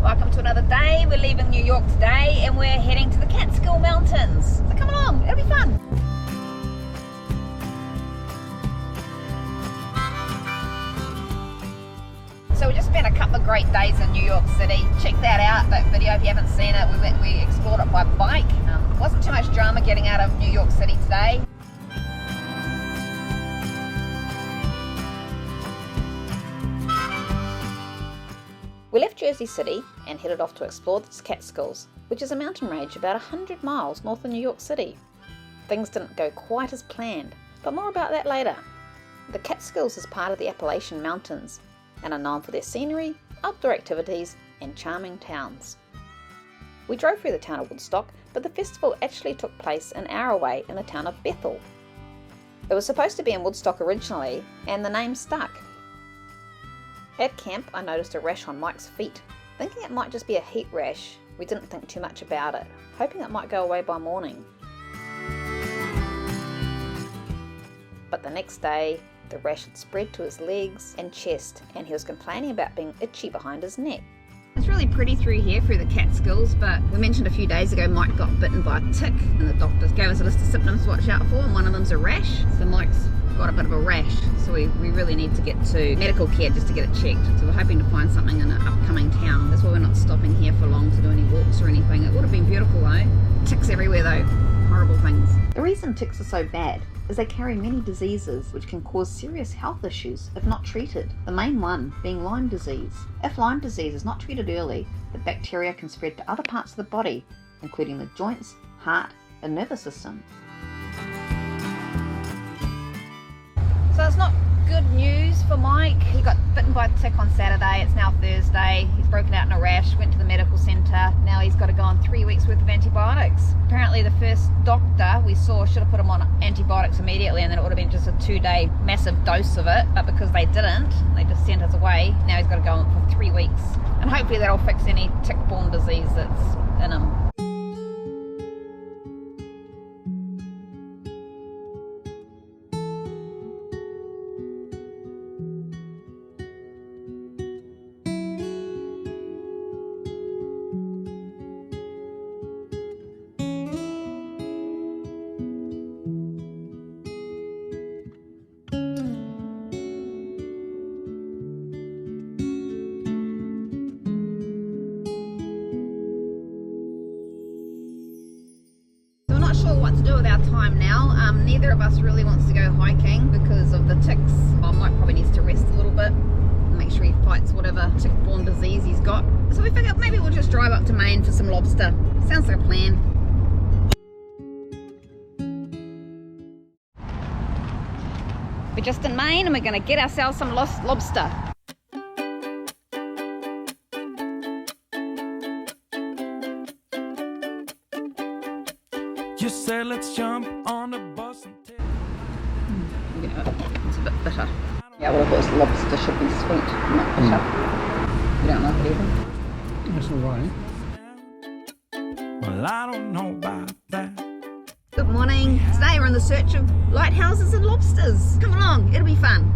Welcome to another day. We're leaving New York today and we're heading to the Catskill Mountains. So come along, it'll be fun. So we just spent a couple of great days in New York City. Check that out, that video if you haven't seen it. We explored it by bike. Wasn't too much drama getting out of New York City today. We left Jersey City and headed off to explore the Catskills, which is a mountain range about 100 miles north of New York City. Things didn't go quite as planned, but more about that later. The Catskills is part of the Appalachian Mountains and are known for their scenery, outdoor activities and charming towns. We drove through the town of Woodstock, but the festival actually took place an hour away in the town of Bethel. It was supposed to be in Woodstock originally, and the name stuck. At camp, I noticed a rash on Mike's feet. Thinking it might just be a heat rash, we didn't think too much about it, hoping it might go away by morning. But the next day, the rash had spread to his legs and chest, and he was complaining about being itchy behind his neck. It's really pretty through here, through the Catskills, but we mentioned a few days ago Mike got bitten by a tick, and the doctors gave us a list of symptoms to watch out for, and one of them's a rash. So Mike's got a bit of a rash, so we really need to get to medical care just to get it checked. So we're hoping to find something in an upcoming town. That's why we're not stopping here for long to do any walks or anything. It would have been beautiful though. Ticks everywhere though, horrible things. The reason ticks are so bad is they carry many diseases which can cause serious health issues if not treated. The main one being Lyme disease. If Lyme disease is not treated early, the bacteria can spread to other parts of the body, including the joints, heart and nervous system. So it's not good news for Mike. He got bitten by a tick on Saturday. It's now Thursday. He's broken out in a rash, went to the medical centre. Now he's got to go on 3 weeks worth of antibiotics. Apparently the first doctor we saw should have put him on antibiotics immediately, and then it would have been just a 2-day massive dose of it. But because they didn't, they just sent us away. Now he's got to go on for 3 weeks. And hopefully that'll fix any tick-borne disease that's in him. What to do with our time now. Neither of us really wants to go hiking because of the ticks. Mike probably needs to rest a little bit and make sure he fights whatever tick-borne disease he's got. So we figured maybe we'll just drive up to Maine for some lobster. Sounds like a plan. We're just in Maine and we're going to get ourselves some lobster. You said let's jump on the bus and take... Yeah, it's a bit bitter. Yeah, well, I thought lobster should be sweet, not bitter. You don't like it either? That's all right. Well, I don't know about that. Good morning. Today we're in the search of lighthouses and lobsters. Come along, it'll be fun.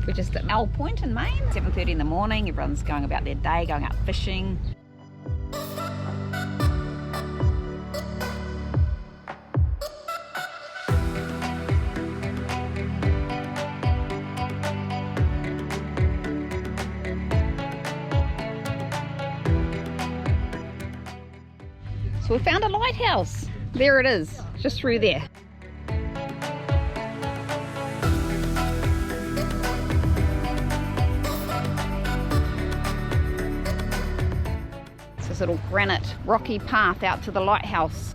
We're just at Owl Point in Maine, 7:30 in the morning. Everyone's going about their day, going out fishing. So we found a lighthouse. There it is, just through there. This little granite rocky path out to the lighthouse.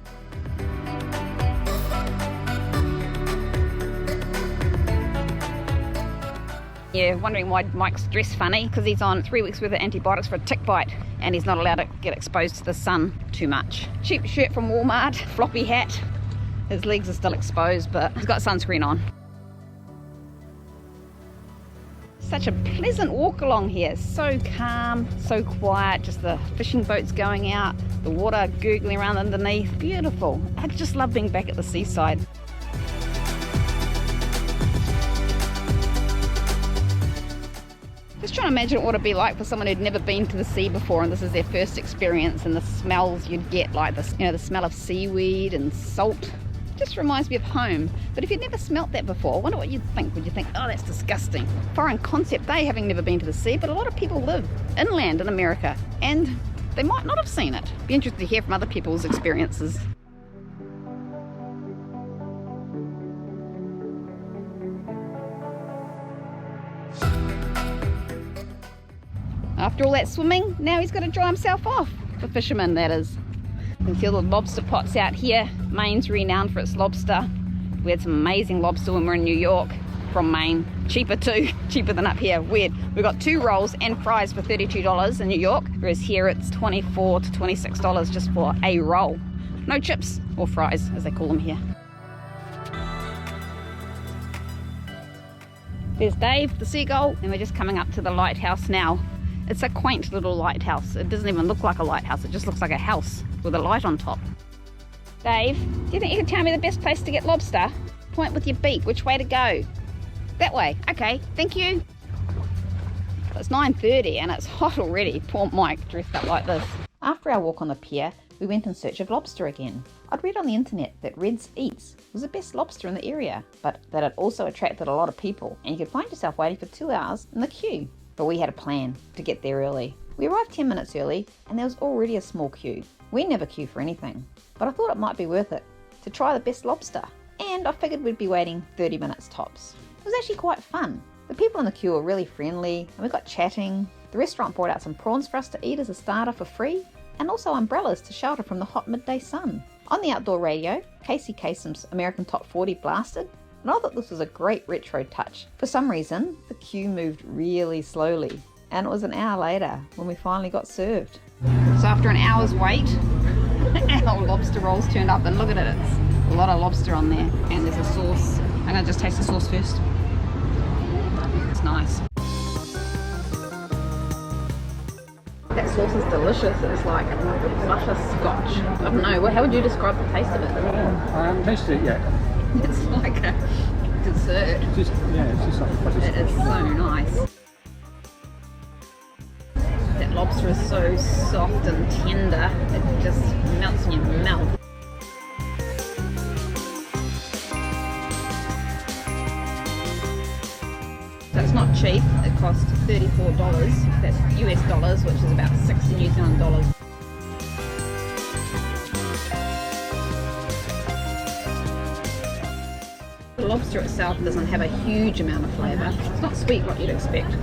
Yeah, wondering why Mike's dressed funny, because he's on 3 weeks worth of antibiotics for a tick bite and he's not allowed to get exposed to the sun too much. Cheap shirt from Walmart, floppy hat. His legs are still exposed, but he's got sunscreen on. Such a pleasant walk along here, so calm, so quiet, just the fishing boats going out, the water gurgling around underneath, beautiful. I just love being back at the seaside. Just trying to imagine what it'd be like for someone who'd never been to the sea before and this is their first experience, and the smells you'd get, like this, you know, the smell of seaweed and salt. Just reminds me of home. But if you'd never smelt that before, I wonder what you'd think. Would you think, oh, that's disgusting? Foreign concept, they having never been to the sea, but a lot of people live inland in America and they might not have seen it. Be interested to hear from other people's experiences. After all that swimming, now he's got to dry himself off. For fishermen, that is. You can see all the lobster pots out here. Maine's renowned for its lobster. We had some amazing lobster when we were in New York from Maine. Cheaper too, cheaper than up here. Weird. We got 2 rolls and fries for $32 in New York, whereas here it's $24 to $26 just for a roll. No chips or fries, as they call them here. There's Dave, the seagull, and we're just coming up to the lighthouse now. It's a quaint little lighthouse. It doesn't even look like a lighthouse, it just looks like a house with a light on top. Dave, do you think you can tell me the best place to get lobster? Point with your beak, which way to go? That way. Okay, thank you. It's 9:30 and it's hot already. Poor Mike dressed up like this. After our walk on the pier, we went in search of lobster again. I'd read on the internet that Red's Eats was the best lobster in the area, but that it also attracted a lot of people and you could find yourself waiting for 2 hours in the queue. But we had a plan to get there early. We arrived 10 minutes early and there was already a small queue. We never queue for anything, but I thought it might be worth it to try the best lobster. And I figured we'd be waiting 30 minutes tops. It was actually quite fun. The people in the queue were really friendly and we got chatting. The restaurant brought out some prawns for us to eat as a starter for free, and also umbrellas to shelter from the hot midday sun. On the outdoor radio, Casey Kasem's American Top 40 blasted, and I thought this was a great retro touch. For some reason, the queue moved really slowly, and it was an hour later when we finally got served. So after an hour's wait, our lobster rolls turned up, and look at it, it's a lot of lobster on there, and there's a sauce. I'm gonna just taste the sauce first. It's nice. That sauce is delicious. It's like butterscotch. I don't know, how would you describe the taste of it? I haven't tasted it yet. It's like a dessert. It's just like butterscotch. It is so nice. That lobster is so soft and tender, it just melts in your mouth. That's not cheap. It cost $34. That's US dollars, which is about 60 New Zealand dollars. The lobster itself doesn't have a huge amount of flavour. It's not sweet like you'd expect.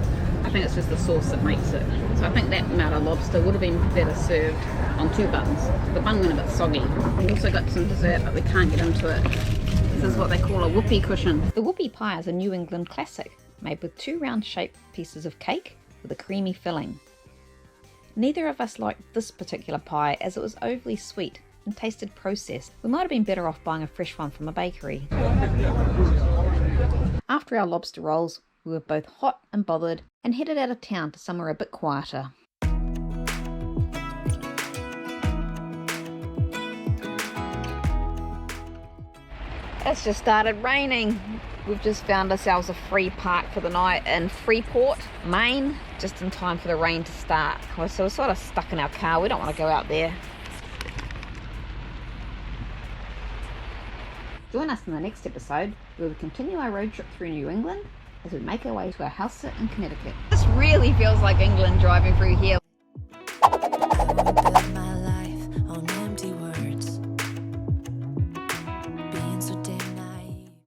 I think it's just the sauce that makes it. So I think that amount of lobster would have been better served on 2 buns. The bun went a bit soggy. We also got some dessert, but we can't get into it. This is what they call a whoopie cushion. The whoopie pie is a New England classic, made with 2 round-shaped pieces of cake with a creamy filling. Neither of us liked this particular pie as it was overly sweet and tasted processed. We might have been better off buying a fresh one from a bakery. After our lobster rolls, we were both hot and bothered and headed out of town to somewhere a bit quieter. It's just started raining. We've just found ourselves a free park for the night in Freeport, Maine, just in time for the rain to start. So we're sort of stuck in our car. We don't want to go out there. Join us in the next episode where we continue our road trip through New England as we make our way to our house sit in Connecticut. This really feels like England driving through here.